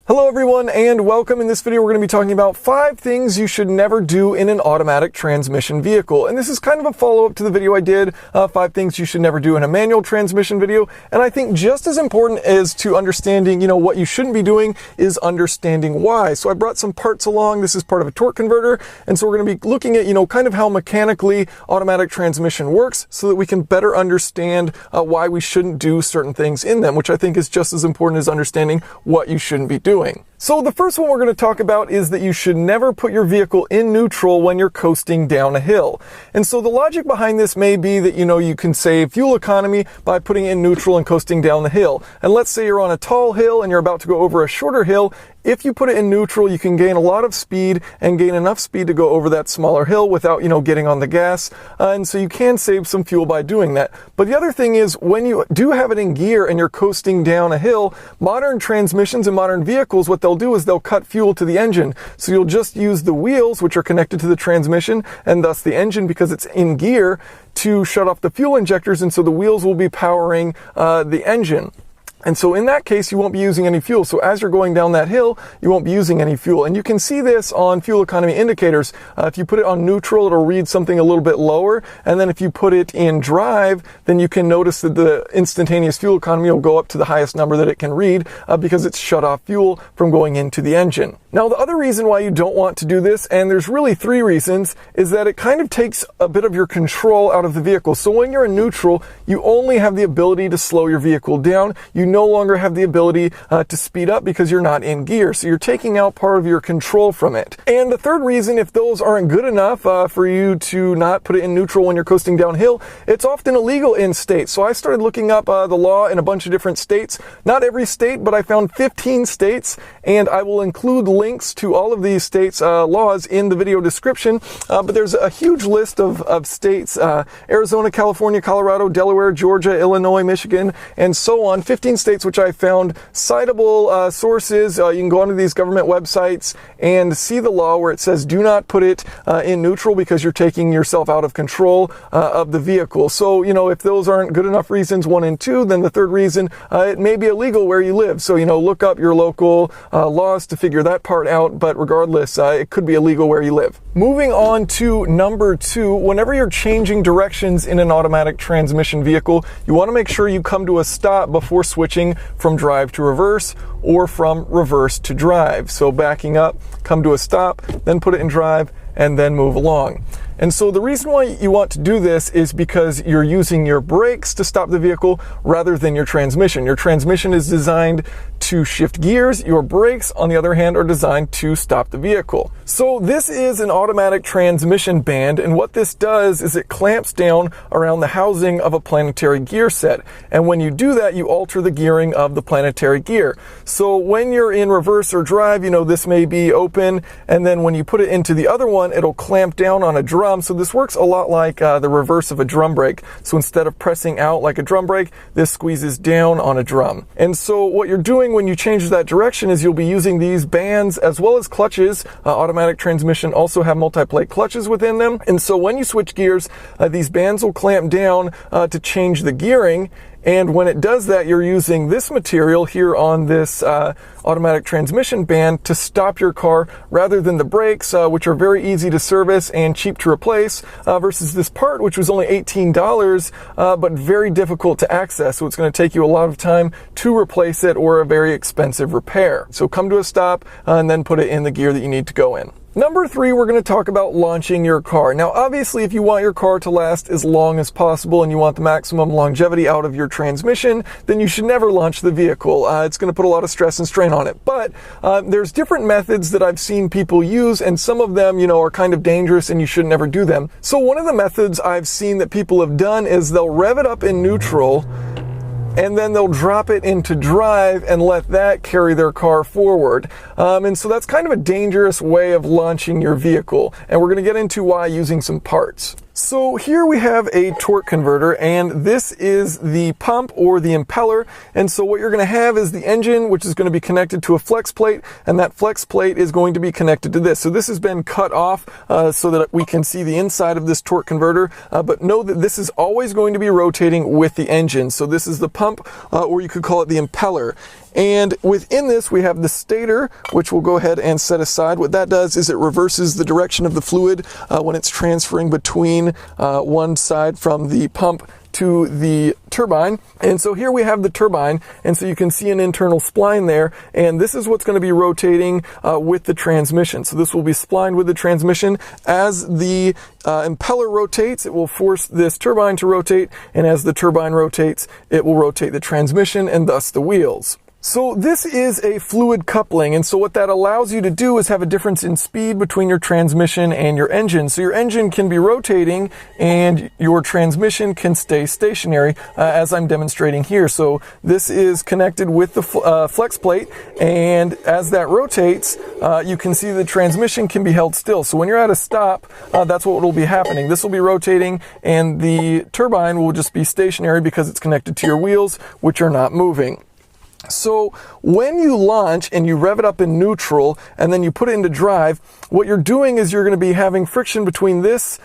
Hello everyone and welcome. In this video we're going to be talking about 5 things you should never do in an automatic transmission vehicle. And this is kind of a follow-up to the video I did, 5 things you should never do in a manual transmission video. And I think just as important as to understanding, what you shouldn't be doing is understanding why. So I brought some parts along. This is part of a torque converter. And so we're going to be looking at, kind of how mechanically automatic transmission works so that we can better understand why we shouldn't do certain things in them, which I think is just as important as understanding what you shouldn't be doing. So the first one we're going to talk about is that you should never put your vehicle in neutral when you're coasting down a hill. And so the logic behind this may be that, you can save fuel economy by putting it in neutral and coasting down the hill. And let's say you're on a tall hill and you're about to go over a shorter hill. If you put it in neutral, you can gain a lot of speed and gain enough speed to go over that smaller hill without, getting on the gas. And so you can save some fuel by doing that. But the other thing is when you do have it in gear and you're coasting down a hill, modern transmissions and modern vehicles, what they'll do is they'll cut fuel to the engine. So you'll just use the wheels, which are connected to the transmission and thus the engine because it's in gear, to shut off the fuel injectors. And so the wheels will be powering the engine. And so in that case, you won't be using any fuel. So as you're going down that hill, you won't be using any fuel. And you can see this on fuel economy indicators. If you put it on neutral, it'll read something a little bit lower. And then if you put it in drive, then you can notice that the instantaneous fuel economy will go up to the highest number that it can read because it's shut off fuel from going into the engine. Now, the other reason why you don't want to do this, and there's really 3 reasons, is that it kind of takes a bit of your control out of the vehicle. So when you're in neutral, you only have the ability to slow your vehicle down. You no longer have the ability to speed up because you're not in gear. So you're taking out part of your control from it. And the third reason, if those aren't good enough for you to not put it in neutral when you're coasting downhill, it's often illegal in states. So I started looking up the law in a bunch of different states. Not every state, but I found 15 states, and I will include links to all of these states' laws in the video description. But there's a huge list of states, Arizona, California, Colorado, Delaware, Georgia, Illinois, Michigan, and so on. 15 states which I found citable sources. You can go onto these government websites and see the law where it says do not put it in neutral because you're taking yourself out of control of the vehicle. So, if those aren't good enough reasons, 1 and 2, then the third reason, it may be illegal where you live. So, look up your local laws to figure that part out. But regardless, it could be illegal where you live. Moving on to number 2, whenever you're changing directions in an automatic transmission vehicle, you want to make sure you come to a stop before switching from drive to reverse or from reverse to drive. So backing up, come to a stop, then put it in drive, and then move along. And so the reason why you want to do this is because you're using your brakes to stop the vehicle rather than your transmission. Your transmission is designed to shift gears. Your brakes, on the other hand, are designed to stop the vehicle. So this is an automatic transmission band, and what this does is it clamps down around the housing of a planetary gear set. And when you do that, you alter the gearing of the planetary gear. So when you're in reverse or drive, this may be open, and then when you put it into the other one, it'll clamp down on a drum. So this works a lot like the reverse of a drum brake. So instead of pressing out like a drum brake, this squeezes down on a drum. And so what you're doing when you change that direction is you'll be using these bands as well as clutches. Automatic transmission also have multi-plate clutches within them. And so when you switch gears, these bands will clamp down to change the gearing. And when it does that, you're using this material here on this automatic transmission band to stop your car rather than the brakes, which are very easy to service and cheap to replace, versus this part, which was only $18, but very difficult to access. So it's going to take you a lot of time to replace it or a very expensive repair. So come to a stop and then put it in the gear that you need to go in. Number 3, we're going to talk about launching your car. Now, obviously, if you want your car to last as long as possible and you want the maximum longevity out of your transmission, then you should never launch the vehicle. It's going to put a lot of stress and strain on it. But there's different methods that I've seen people use, and some of them, are kind of dangerous and you should never do them. So one of the methods I've seen that people have done is they'll rev it up in neutral, and then they'll drop it into drive and let that carry their car forward. And so that's kind of a dangerous way of launching your vehicle. And we're going to get into why using some parts. So here we have a torque converter, and this is the pump or the impeller. And so what you're going to have is the engine, which is going to be connected to a flex plate, and that flex plate is going to be connected to this. So this has been cut off so that we can see the inside of this torque converter, but know that this is always going to be rotating with the engine. So this is the pump, or you could call it the impeller. And within this, we have the stator, which we'll go ahead and set aside. What that does is it reverses the direction of the fluid when it's transferring between one side from the pump to the turbine. And so here we have the turbine, and so you can see an internal spline there, and this is what's going to be rotating with the transmission. So this will be splined with the transmission. As the impeller rotates, it will force this turbine to rotate, and as the turbine rotates, it will rotate the transmission and thus the wheels. So this is a fluid coupling, and so what that allows you to do is have a difference in speed between your transmission and your engine. So your engine can be rotating and your transmission can stay stationary, as I'm demonstrating here. So this is connected with the flex plate, and as that rotates, you can see the transmission can be held still. So when you're at a stop, that's what will be happening. This will be rotating and the turbine will just be stationary because it's connected to your wheels, which are not moving. So when you launch and you rev it up in neutral and then you put it into drive, what you're doing is you're going to be having friction between this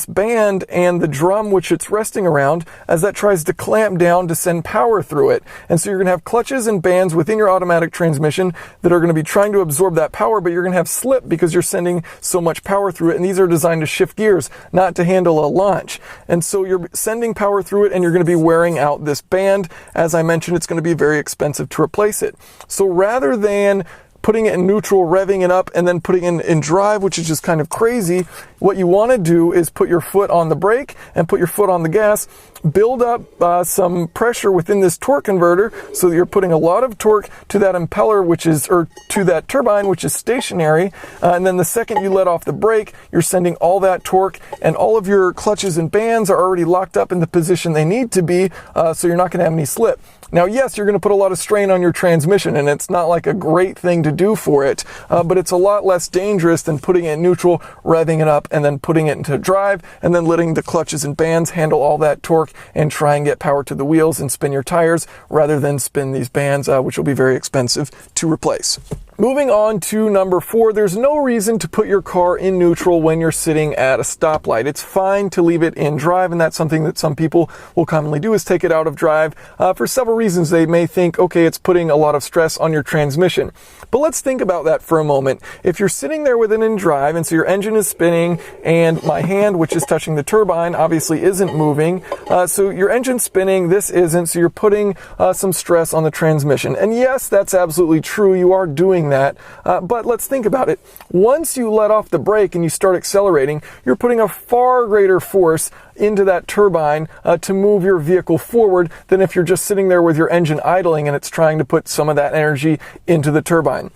band and the drum which it's resting around as that tries to clamp down to send power through it. And so you're going to have clutches and bands within your automatic transmission that are going to be trying to absorb that power, but you're going to have slip because you're sending so much power through it. And these are designed to shift gears, not to handle a launch. And so you're sending power through it and you're going to be wearing out this band. As I mentioned, it's going to be very expensive to replace it. So rather than putting it in neutral, revving it up, and then putting it in drive, which is just kind of crazy, what you want to do is put your foot on the brake and put your foot on the gas, build up some pressure within this torque converter so that you're putting a lot of torque to that impeller, or to that turbine, which is stationary, and then the second you let off the brake, you're sending all that torque, and all of your clutches and bands are already locked up in the position they need to be, so you're not going to have any slip. Now, yes, you're going to put a lot of strain on your transmission, and it's not like a great thing to do for it, but it's a lot less dangerous than putting it in neutral, revving it up, and then putting it into drive, and then letting the clutches and bands handle all that torque and try and get power to the wheels and spin your tires rather than spin these bands, which will be very expensive to replace. Moving on to number 4, there's no reason to put your car in neutral when you're sitting at a stoplight. It's fine to leave it in drive, and that's something that some people will commonly do, is take it out of drive for several reasons. They may think, okay, it's putting a lot of stress on your transmission. But let's think about that for a moment. If you're sitting there with it in drive, and so your engine is spinning, and my hand, which is touching the turbine, obviously isn't moving, so your engine's spinning, this isn't, so you're putting some stress on the transmission. And yes, that's absolutely true. You are doing that, but let's think about it. Once you let off the brake and you start accelerating, you're putting a far greater force into that turbine to move your vehicle forward than if you're just sitting there with your engine idling and it's trying to put some of that energy into the turbine.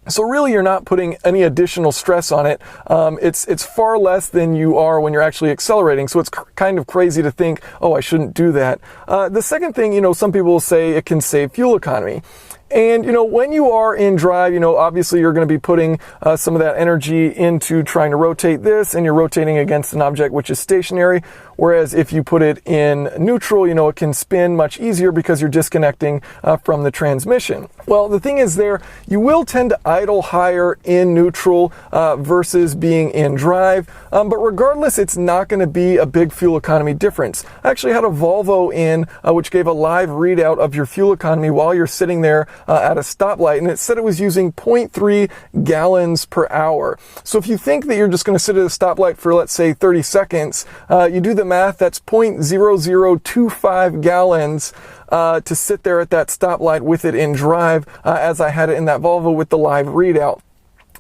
So really, you're not putting any additional stress on it. It's far less than you are when you're actually accelerating. So it's kind of crazy to think, oh, I shouldn't do that. The second thing, some people will say it can save fuel economy. And, when you are in drive, obviously you're going to be putting some of that energy into trying to rotate this, and you're rotating against an object which is stationary. Whereas if you put it in neutral, it can spin much easier because you're disconnecting from the transmission. Well, the thing is you will tend to idle higher in neutral versus being in drive. But regardless, it's not going to be a big fuel economy difference. I actually had a Volvo in which gave a live readout of your fuel economy while you're sitting there at a stoplight, and it said it was using 0.3 gallons per hour. So if you think that you're just going to sit at a stoplight for, let's say, 30 seconds, you do the math, that's 0.0025 gallons to sit there at that stoplight with it in drive, as I had it in that Volvo with the live readout.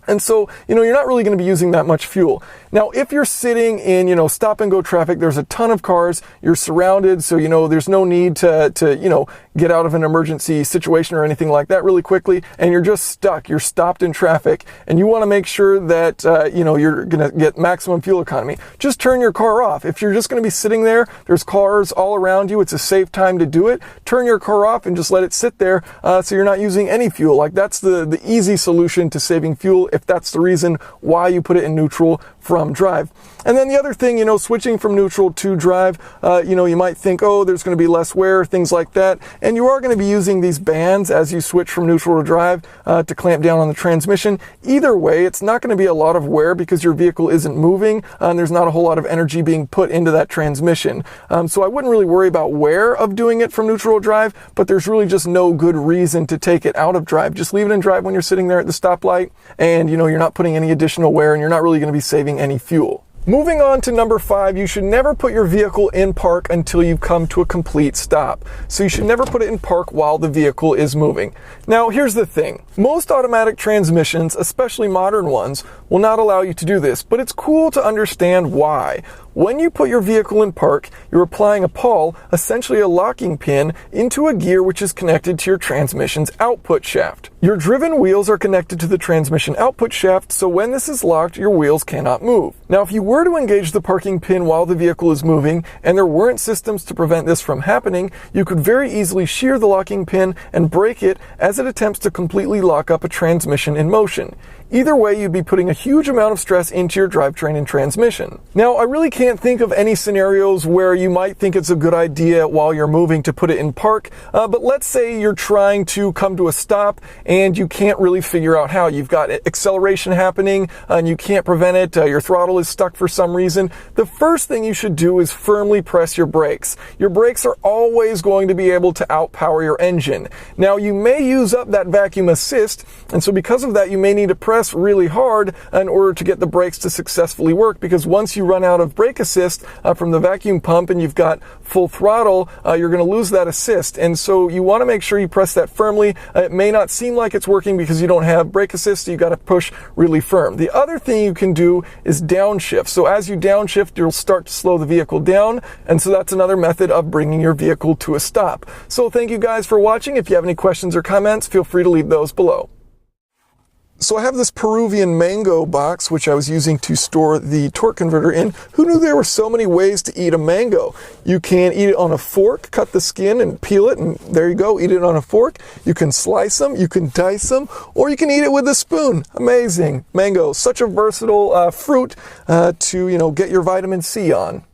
And so, you're not really going to be using that much fuel. Now, if you're sitting in, stop and go traffic, there's a ton of cars, you're surrounded, so, there's no need to get out of an emergency situation or anything like that really quickly, and you're just stuck, you're stopped in traffic, and you want to make sure that, you're going to get maximum fuel economy. Just turn your car off. If you're just going to be sitting there, there's cars all around you, it's a safe time to do it, turn your car off and just let it sit there, so you're not using any fuel. Like, that's the easy solution to saving fuel, if that's the reason why you put it in neutral from drive. And then the other thing, switching from neutral to drive, you might think, oh, there's going to be less wear, things like that. And you are going to be using these bands as you switch from neutral to drive to clamp down on the transmission. Either way, it's not going to be a lot of wear because your vehicle isn't moving and there's not a whole lot of energy being put into that transmission. So I wouldn't really worry about wear of doing it from neutral to drive, but there's really just no good reason to take it out of drive. Just leave it in drive when you're sitting there at the stoplight and, you're not putting any additional wear and you're not really going to be saving any fuel. Moving on to number 5, you should never put your vehicle in park until you've come to a complete stop. So you should never put it in park while the vehicle is moving. Now, here's the thing. Most automatic transmissions, especially modern ones, will not allow you to do this, but it's cool to understand why. When you put your vehicle in park, you're applying a pawl, essentially a locking pin, into a gear which is connected to your transmission's output shaft. Your driven wheels are connected to the transmission output shaft, so when this is locked, your wheels cannot move. Now, if you were to engage the parking pin while the vehicle is moving, and there weren't systems to prevent this from happening, you could very easily shear the locking pin and break it as it attempts to completely lock up a transmission in motion. Either way, you'd be putting a huge amount of stress into your drivetrain and transmission. Now, I really can't think of any scenarios where you might think it's a good idea while you're moving to put it in park, but let's say you're trying to come to a stop and you can't really figure out how. You've got acceleration happening and you can't prevent it. Your throttle is stuck for some reason. The first thing you should do is firmly press your brakes. Your brakes are always going to be able to outpower your engine. Now, you may use up that vacuum assist, and so because of that, you may need to press really hard in order to get the brakes to successfully work, because once you run out of brake assist from the vacuum pump and you've got full throttle, you're going to lose that assist. And so you want to make sure you press that firmly. It may not seem like it's working because you don't have brake assist, so you got to push really firm. The other thing you can do is downshift. So as you downshift, you'll start to slow the vehicle down, and so that's another method of bringing your vehicle to a stop. So thank you guys for watching. If you have any questions or comments, feel free to leave those below. So I have this Peruvian mango box, which I was using to store the torque converter in. Who knew there were so many ways to eat a mango? You can eat it on a fork, cut the skin and peel it, and there you go, eat it on a fork. You can slice them, you can dice them, or you can eat it with a spoon. Amazing. Mango, such a versatile fruit to, get your vitamin C on.